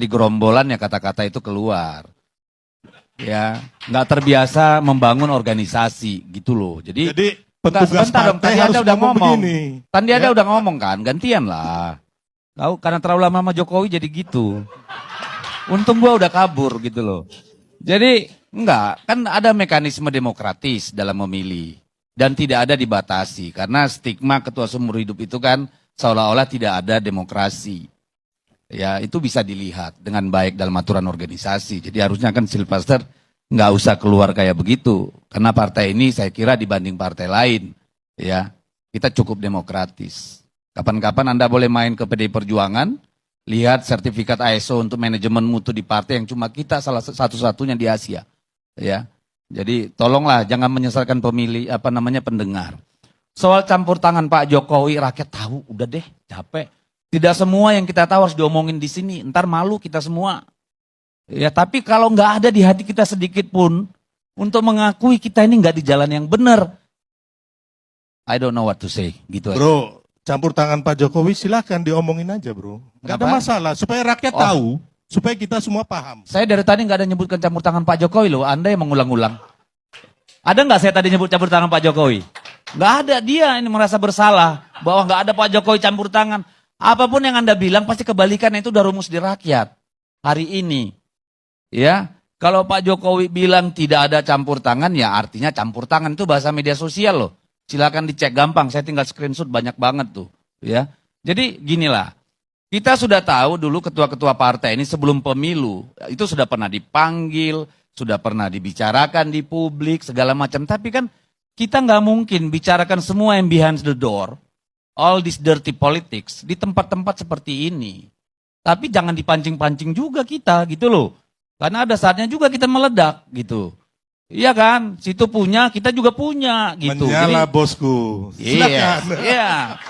di gerombolan ya kata-kata itu keluar. Ya, nggak terbiasa membangun organisasi gitu loh. Jadi petugas sebentar dong, partai tadi harus Anda udah ngomong. begini. Tadi Anda udah ngomong kan, gantian lah. Tahu karena terlalu lama sama Jokowi jadi gitu. Untung gua udah kabur gitu loh. Jadi enggak, kan ada mekanisme demokratis dalam memilih dan tidak ada dibatasi karena stigma ketua seumur hidup itu kan seolah-olah tidak ada demokrasi. Ya, itu bisa dilihat dengan baik dalam aturan organisasi. Jadi harusnya kan Sylvester nggak usah keluar kayak begitu. Karena partai ini saya kira dibanding partai lain, ya kita cukup demokratis. Kapan-kapan Anda boleh main ke PDI Perjuangan, lihat sertifikat ISO untuk manajemen mutu di partai yang cuma kita salah satu-satunya di Asia. Ya, jadi tolonglah jangan menyesalkan pemilih pendengar. Soal campur tangan Pak Jokowi, rakyat tahu, udah deh, capek. Tidak semua yang kita tahu harus diomongin di sini, ntar malu kita semua. Ya, tapi kalau nggak ada di hati kita sedikit pun untuk mengakui kita ini nggak di jalan yang benar, I don't know what to say, gitu. Bro, campur tangan Pak Jokowi silakan diomongin aja, bro. Nggak ada masalah, supaya rakyat tahu, supaya kita semua paham. Saya dari tadi nggak ada nyebutkan campur tangan Pak Jokowi loh, Anda yang mengulang-ulang. Ada nggak saya tadi nyebut campur tangan Pak Jokowi? Nggak ada, dia ini merasa bersalah bahwa nggak ada Pak Jokowi campur tangan. Apapun yang Anda bilang pasti kebalikannya itu udah rumus di rakyat hari ini. Ya, kalau Pak Jokowi bilang tidak ada campur tangan, ya artinya campur tangan itu bahasa media sosial loh. Silakan dicek gampang, saya tinggal screenshot banyak banget tuh. Ya, jadi ginilah, kita sudah tahu dulu ketua-ketua partai ini sebelum pemilu itu sudah pernah dipanggil, sudah pernah dibicarakan di publik segala macam. Tapi kan kita nggak mungkin bicarakan semua yang behind the door. All this dirty politics di tempat-tempat seperti ini. Tapi jangan dipancing-pancing juga kita gitu loh. Karena ada saatnya juga kita meledak gitu. Iya kan? Situ punya, kita juga punya gitu. Menyala. Jadi, bosku. Silakan. Iya.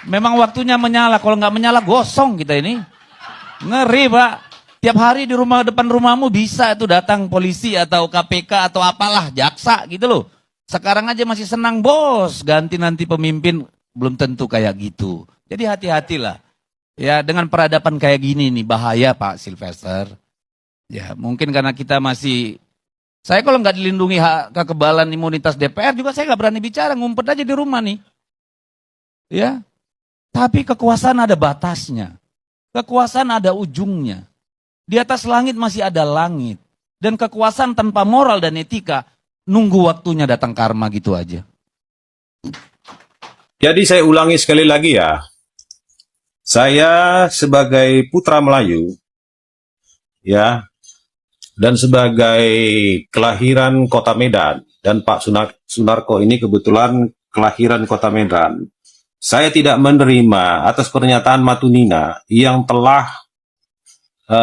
Memang waktunya menyala. Kalau nggak menyala gosong kita ini. Ngeri Pak. Tiap hari di depan rumahmu bisa itu datang polisi atau KPK atau apalah, jaksa gitu loh. Sekarang aja masih senang bos. Ganti nanti pemimpin. Belum tentu kayak gitu. Jadi hati-hatilah. Ya, dengan peradaban kayak gini nih bahaya Pak Sylvester. Ya, mungkin karena kita masih, saya kalau nggak dilindungi hak kekebalan imunitas DPR juga saya nggak berani bicara, ngumpet aja di rumah nih. Ya. Tapi kekuasaan ada batasnya. Kekuasaan ada ujungnya. Di atas langit masih ada langit. Dan kekuasaan tanpa moral dan etika nunggu waktunya datang karma gitu aja. Jadi saya ulangi sekali lagi ya, saya sebagai putra Melayu, ya, dan sebagai kelahiran Kota Medan, dan Pak Sunarko ini kebetulan kelahiran Kota Medan, saya tidak menerima atas pernyataan Matunina yang telah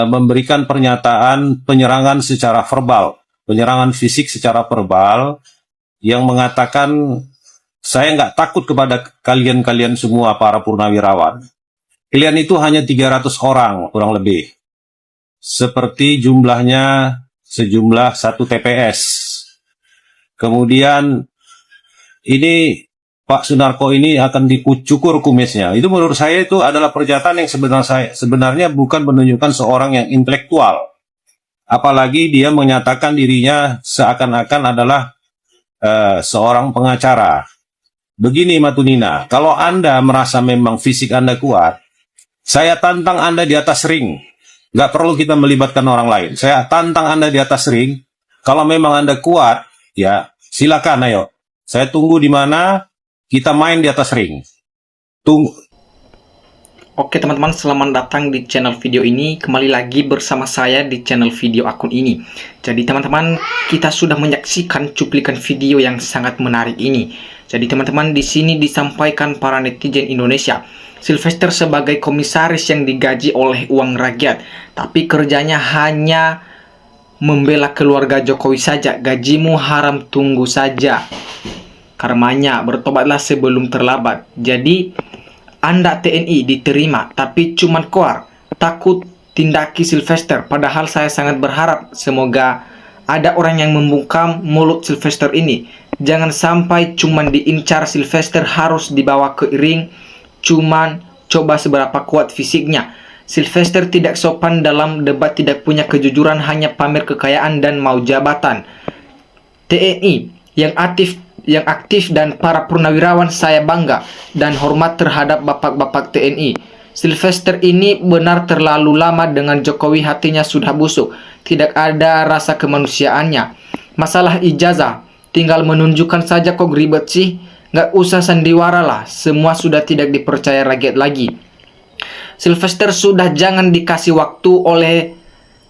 memberikan pernyataan penyerangan secara verbal, penyerangan fisik secara verbal, yang mengatakan saya nggak takut kepada kalian-kalian semua para purnawirawan. Kalian itu hanya 300 orang kurang lebih. Seperti jumlahnya sejumlah 1 TPS. Kemudian ini Pak Sunarko ini akan dikucukur kumisnya. Itu menurut saya itu adalah pernyataan yang sebenarnya bukan menunjukkan seorang yang intelektual. Apalagi dia menyatakan dirinya seakan-akan adalah seorang pengacara. Begini Matunina, kalau Anda merasa memang fisik Anda kuat, saya tantang Anda di atas ring. Nggak perlu kita melibatkan orang lain. Saya tantang Anda di atas ring. Kalau memang Anda kuat, ya silakan ayo. Saya tunggu di mana kita main di atas ring. Tunggu. Oke teman-teman, selamat datang di channel video ini. Kembali lagi bersama saya di channel video akun ini. Jadi teman-teman, kita sudah menyaksikan cuplikan video yang sangat menarik ini. Jadi teman-teman, di sini disampaikan para netizen Indonesia, Sylvester sebagai komisaris yang digaji oleh uang rakyat, tapi kerjanya hanya membela keluarga Jokowi saja. Gajimu haram, tunggu saja karmanya, bertobatlah sebelum terlambat. Jadi Anda TNI diterima, tapi cuman koar, takut tindaki Sylvester. Padahal saya sangat berharap semoga ada orang yang membungkam mulut Sylvester ini. Jangan sampai cuman diincar Sylvester harus dibawa ke ring, cuman coba seberapa kuat fisiknya. Sylvester tidak sopan dalam debat, tidak punya kejujuran, hanya pamer kekayaan dan mau jabatan. TNI yang aktif dan para purnawirawan, saya bangga dan hormat terhadap bapak-bapak TNI. Sylvester ini benar terlalu lama dengan Jokowi, hatinya sudah busuk, tidak ada rasa kemanusiaannya. Masalah ijazah, tinggal menunjukkan saja, kok ribet sih? Nggak usah sandiwara lah, semua sudah tidak dipercaya rakyat lagi. Sylvester sudah jangan dikasih waktu oleh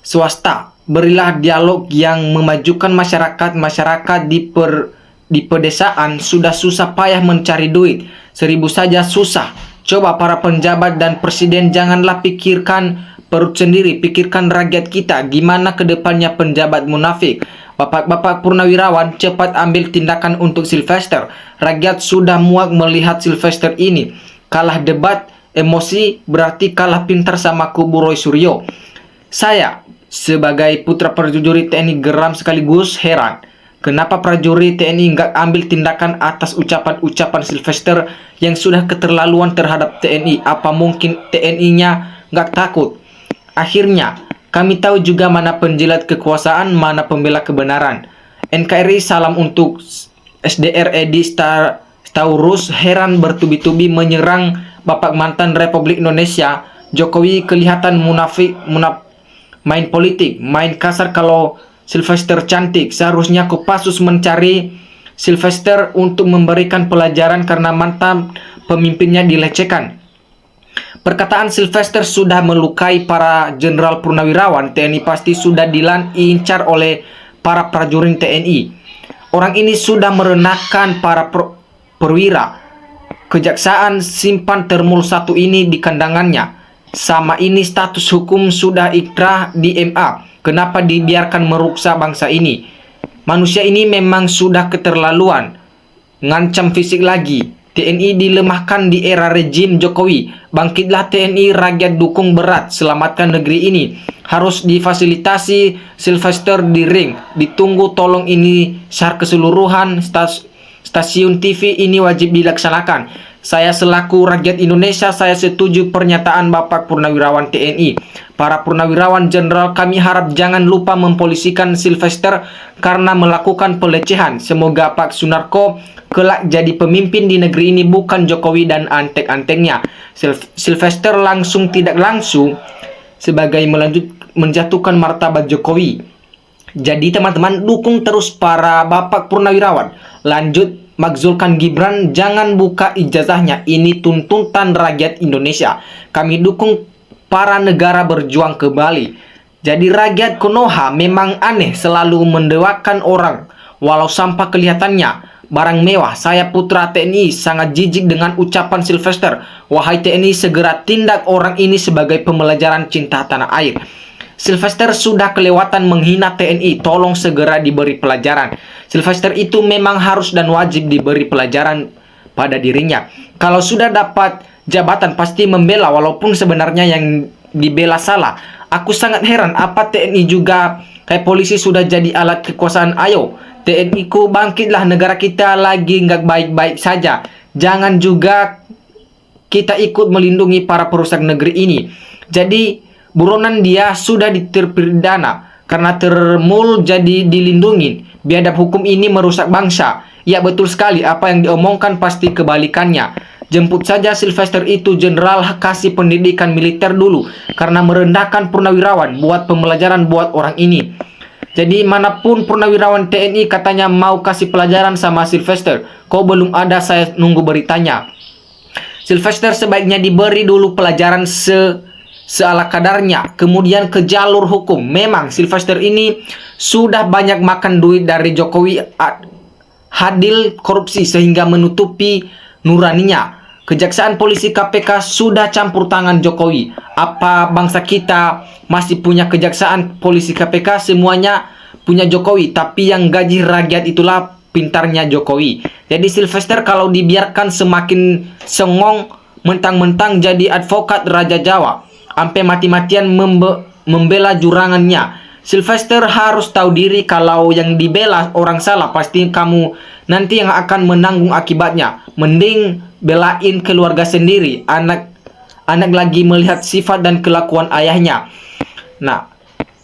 swasta. Berilah dialog yang memajukan masyarakat di pedesaan sudah susah payah mencari duit. 1000 saja susah. Coba para penjabat dan presiden janganlah pikirkan perut sendiri, pikirkan rakyat kita. Gimana kedepannya penjabat munafik? Bapak-bapak purnawirawan, cepat ambil tindakan untuk Sylvester. Rakyat sudah muak melihat Sylvester ini. Kalah debat, emosi, berarti kalah pintar sama kubu Roy Suryo. Saya sebagai putra prajurit TNI geram sekaligus heran. Kenapa prajurit TNI nggak ambil tindakan atas ucapan-ucapan Sylvester yang sudah keterlaluan terhadap TNI? Apa mungkin TNI-nya nggak takut? Akhirnya, kami tahu juga mana penjilat kekuasaan, mana pembela kebenaran. NKRI salam untuk SDR Edi Staurus, heran bertubi-tubi menyerang Bapak mantan Republik Indonesia. Jokowi kelihatan munafik, main politik, main kasar kalau Sylvester cantik. Seharusnya Kopassus mencari Sylvester untuk memberikan pelajaran karena mantan pemimpinnya dilecehkan. Perkataan Sylvester sudah melukai para jenderal purnawirawan TNI, pasti sudah diincar oleh para prajurit TNI. Orang ini sudah merendahkan para perwira. Kejaksaan simpan Termul 1 ini di kandangannya. Sama ini status hukum sudah ikrah di MA. Kenapa dibiarkan meruksa bangsa ini? Manusia ini memang sudah keterlaluan. Ngancam fisik lagi. TNI dilemahkan di era rejim Jokowi. Bangkitlah TNI, rakyat dukung berat. Selamatkan negeri ini. Harus difasilitasi Sylvester di ring. Ditunggu, tolong ini secara keseluruhan. Stasiun TV ini wajib dilaksanakan. Saya selaku rakyat Indonesia, saya setuju pernyataan Bapak Purnawirawan TNI. Para purnawirawan jenderal, kami harap jangan lupa mempolisikan Sylvester karena melakukan pelecehan. Semoga Pak Sunarko kelak jadi pemimpin di negeri ini, bukan Jokowi dan antek-anteknya. Sylvester langsung tidak langsung sebagai menjatuhkan martabat Jokowi. Jadi teman-teman, dukung terus para Bapak Purnawirawan. Lanjut, makzulkan Gibran, jangan buka ijazahnya. Ini tuntutan rakyat Indonesia. Kami dukung para negara berjuang ke Bali. Jadi rakyat Konoha memang aneh, selalu mendewakan orang walau sampah kelihatannya barang mewah. Saya putra TNI sangat jijik dengan ucapan Sylvester. Wahai TNI, segera tindak orang ini sebagai pembelajaran cinta tanah air. Sylvester sudah kelewatan menghina TNI, tolong segera diberi pelajaran. Sylvester itu memang harus dan wajib diberi pelajaran pada dirinya. Kalau sudah dapat jabatan pasti membela walaupun sebenarnya yang dibela salah. Aku sangat heran, apa TNI juga kayak polisi sudah jadi alat kekuasaan? Ayo TNI ku bangkitlah, negara kita lagi nggak baik-baik saja. Jangan juga kita ikut melindungi para perusak negeri ini. Jadi buronan dia sudah diterpidana karena Termul jadi dilindungi. Biadab hukum ini merusak bangsa. Ya betul sekali, apa yang diomongkan pasti kebalikannya. Jemput saja Sylvester itu, jenderal, kasih pendidikan militer dulu karena merendahkan purnawirawan. Buat pembelajaran buat orang ini. Jadi manapun purnawirawan TNI katanya mau kasih pelajaran sama Sylvester. Kok belum ada, saya nunggu beritanya. Sylvester sebaiknya diberi dulu pelajaran seala kadarnya, kemudian ke jalur hukum. Memang Sylvester ini sudah banyak makan duit dari Jokowi, hadil korupsi sehingga menutupi nuraninya. Kejaksaan, polisi, KPK sudah campur tangan Jokowi. Apa bangsa kita masih punya kejaksaan, polisi, KPK? Semuanya punya Jokowi, tapi yang gaji rakyat itulah pintarnya Jokowi. Jadi Sylvester kalau dibiarkan semakin sengong, mentang-mentang jadi advokat Raja Jawa, sampai mati-matian membela jurangannya. Sylvester harus tahu diri, kalau yang dibela orang salah pasti kamu nanti yang akan menanggung akibatnya. Mending belain keluarga sendiri, anak anak lagi melihat sifat dan kelakuan ayahnya. Nah,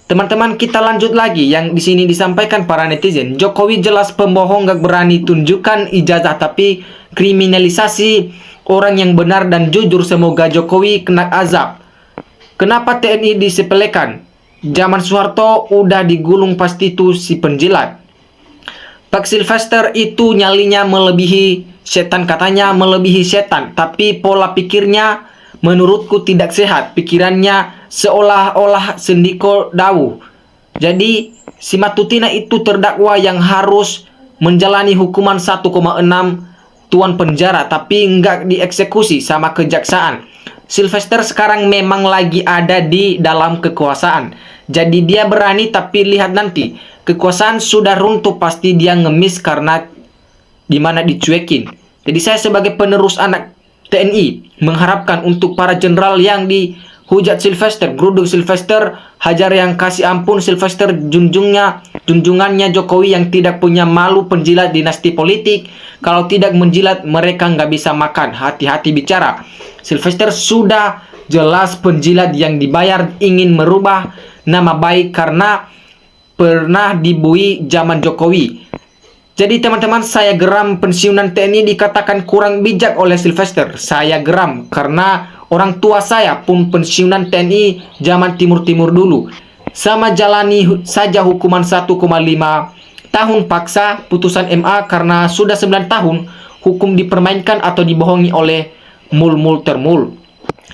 teman-teman, kita lanjut lagi yang di sini disampaikan para netizen. Jokowi jelas pembohong, gak berani tunjukkan ijazah tapi kriminalisasi orang yang benar dan jujur. Semoga Jokowi kena azab. Kenapa TNI disepelekan? Zaman Soeharto udah digulung pasti tuh si penjilat. Pak Sylvester itu nyalinya melebihi setan, katanya melebihi setan, tapi pola pikirnya menurutku tidak sehat. Pikirannya seolah-olah Sendiko Dawu. Jadi si Matutina itu terdakwa yang harus menjalani hukuman 1,6 tahun penjara, tapi nggak dieksekusi sama kejaksaan. Sylvester sekarang memang lagi ada di dalam kekuasaan. Jadi dia berani, tapi lihat nanti kekuasaan sudah runtuh pasti dia ngemis karena dimana dicuekin. Jadi saya sebagai penerus anak TNI mengharapkan untuk para jenderal yang dihujat Sylvester, geruduk Sylvester, hajar yang kasih ampun Sylvester, junjungannya Jokowi yang tidak punya malu, penjilat dinasti politik. Kalau tidak menjilat mereka nggak bisa makan. Hati-hati bicara. Sylvester sudah jelas penjilat yang dibayar ingin merubah nama baik karena pernah dibui zaman Jokowi. Jadi teman-teman, saya geram pensiunan TNI dikatakan kurang bijak oleh Sylvester. Saya geram karena orang tua saya pun pensiunan TNI zaman Timur-Timur dulu. Sama jalani saja hukuman 1,5 tahun paksa putusan MA karena sudah 9 tahun hukum dipermainkan atau dibohongi oleh mul termul.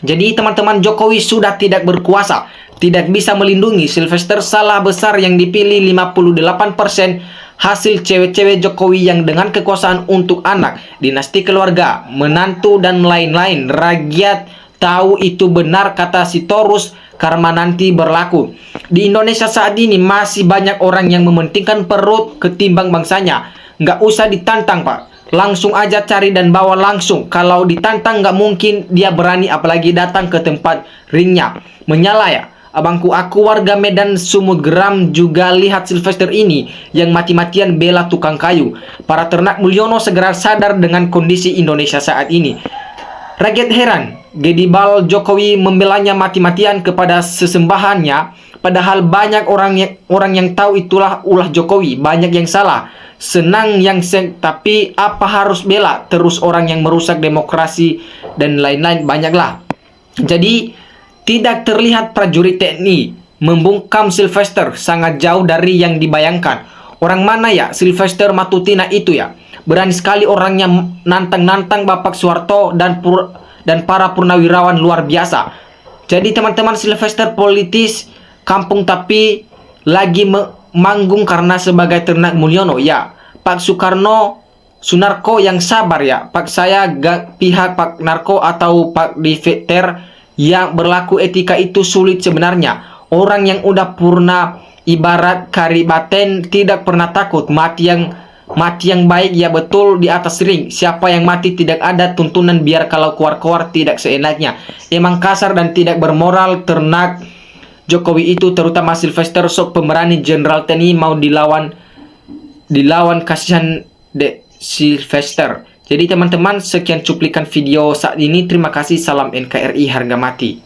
Jadi teman-teman, Jokowi sudah tidak berkuasa, tidak bisa melindungi. Sylvester salah besar yang dipilih 58% hasil cewek-cewek Jokowi yang dengan kekuasaan untuk anak, dinasti keluarga, menantu dan lain-lain. Rakyat tahu itu benar kata Sitorus karma nanti berlaku. Di Indonesia saat ini masih banyak orang yang mementingkan perut ketimbang bangsanya. Nggak usah ditantang, Pak. Langsung aja cari dan bawa langsung. Kalau ditantang nggak mungkin dia berani, apalagi datang ke tempat ringnya. Menyala ya. Abangku, aku warga Medan Sumut geram juga lihat Sylvester ini yang mati-matian bela tukang kayu. Para ternak Mulyono segera sadar dengan kondisi Indonesia saat ini. Rakyat heran, Gedibal Jokowi membelanya mati-matian kepada sesembahannya. Padahal banyak orang yang tahu itulah ulah Jokowi. Banyak yang salah. Senang yang tapi apa harus bela terus orang yang merusak demokrasi dan lain-lain, banyaklah. Jadi tidak terlihat prajurit TNI membungkam Sylvester, sangat jauh dari yang dibayangkan. Orang mana ya Sylvester Matutina itu ya? Berani sekali orangnya nantang-nantang Bapak Soeharto dan para purnawirawan luar biasa. Jadi teman-teman, Sylvester politis kampung tapi lagi manggung karena sebagai ternak Mulyono ya. Pak Sunarko yang sabar ya. Pak saya gak pihak Pak Narko atau Pak Diviter yang berlaku etika itu sulit sebenarnya. Orang yang udah purna ibarat karibaten tidak pernah takut. Mati yang baik ya betul di atas ring. Siapa yang mati tidak ada tuntunan biar kalau keluar-keluar tidak seenaknya. Emang kasar dan tidak bermoral ternak Jokowi itu, terutama Sylvester sok pemberani jenderal TNI mau dilawan kasihan de Sylvester. Jadi teman-teman, sekian cuplikan video saat ini. Terima kasih. Salam NKRI harga mati.